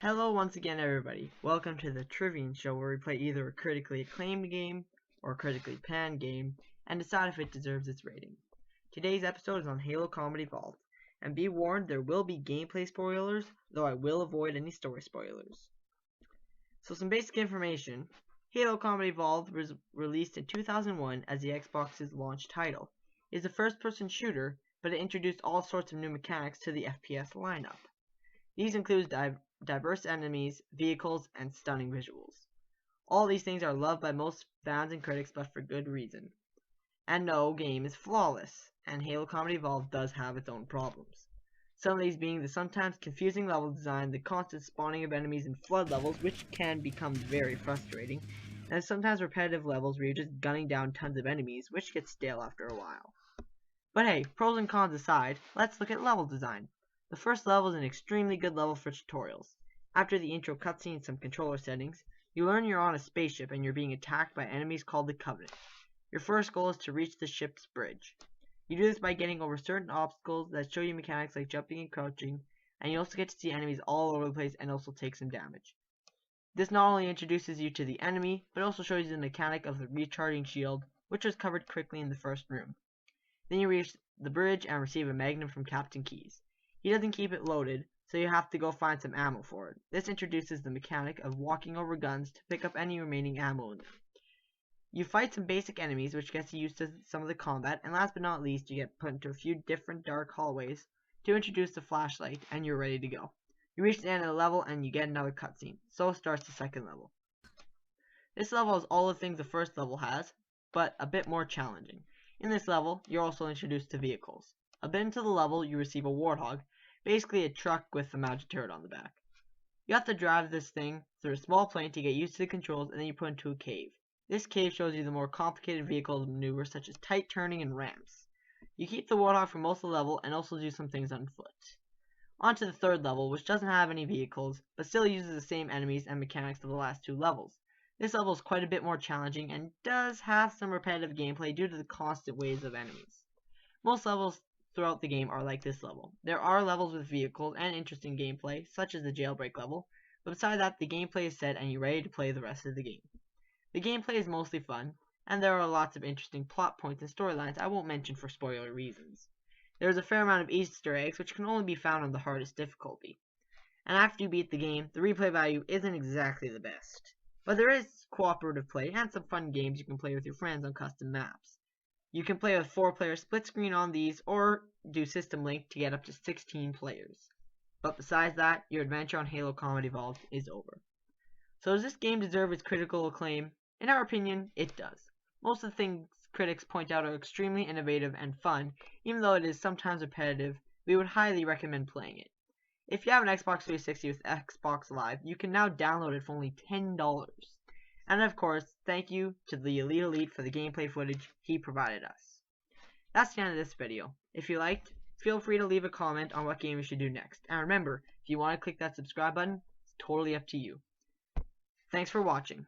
Hello once again everybody, welcome to the Trivion show where we play either a critically acclaimed game or a critically panned game and decide if it deserves its rating. Today's episode is on Halo Combat Evolved, and be warned there will be gameplay spoilers, though I will avoid any story spoilers. So some basic information. Halo Combat Evolved was released in 2001 as the Xbox's launch title. It is a first-person shooter, but it introduced all sorts of new mechanics to the FPS lineup. These include diverse enemies, vehicles, and stunning visuals. All these things are loved by most fans and critics, but for good reason. And no game is flawless, and Halo Combat Evolved does have its own problems. Some of these being the sometimes confusing level design, the constant spawning of enemies in flood levels, which can become very frustrating, and sometimes repetitive levels where you're just gunning down tons of enemies, which gets stale after a while. But hey, pros and cons aside, let's look at level design. The first level is an extremely good level for tutorials. After the intro cutscene and some controller settings, you learn you're on a spaceship and you're being attacked by enemies called the Covenant. Your first goal is to reach the ship's bridge. You do this by getting over certain obstacles that show you mechanics like jumping and crouching, and you also get to see enemies all over the place and also take some damage. This not only introduces you to the enemy, but also shows you the mechanic of the recharging shield, which was covered quickly in the first room. Then you reach the bridge and receive a magnum from Captain Keyes. He doesn't keep it loaded, so you have to go find some ammo for it. This introduces the mechanic of walking over guns to pick up any remaining ammo in them. You fight some basic enemies, which gets you used to some of the combat, and last but not least, you get put into a few different dark hallways to introduce the flashlight, and you're ready to go. You reach the end of the level, and you get another cutscene. So starts the second level. This level has all the things the first level has, but a bit more challenging. In this level, you're also introduced to vehicles. A bit into the level, you receive a Warthog, basically a truck with a mounted turret on the back. You have to drive this thing through a small plane to get used to the controls, and then you put into a cave. This cave shows you the more complicated vehicle maneuvers such as tight turning and ramps. You keep the Warthog for most of the level and also do some things on foot. On to the third level, which doesn't have any vehicles, but still uses the same enemies and mechanics of the last two levels. This level is quite a bit more challenging and does have some repetitive gameplay due to the constant waves of enemies. Most levels throughout the game are like this level. There are levels with vehicles and interesting gameplay, such as the jailbreak level, but beside that, the gameplay is set and you're ready to play the rest of the game. The gameplay is mostly fun, and there are lots of interesting plot points and storylines I won't mention for spoiler reasons. There is a fair amount of Easter eggs which can only be found on the hardest difficulty. And after you beat the game, the replay value isn't exactly the best. But there is cooperative play and some fun games you can play with your friends on custom maps. You can play with 4-player split screen on these, or do System Link to get up to 16 players. But besides that, your adventure on Halo Combat Evolved is over. So does this game deserve its critical acclaim? In our opinion, it does. Most of the things critics point out are extremely innovative and fun, even though it is sometimes repetitive. We would highly recommend playing it. If you have an Xbox 360 with Xbox Live, you can now download it for only $10. And of course, thank you to the Elite for the gameplay footage he provided us. That's the end of this video. If you liked, feel free to leave a comment on what game we should do next. And remember, if you want to click that subscribe button, it's totally up to you. Thanks for watching.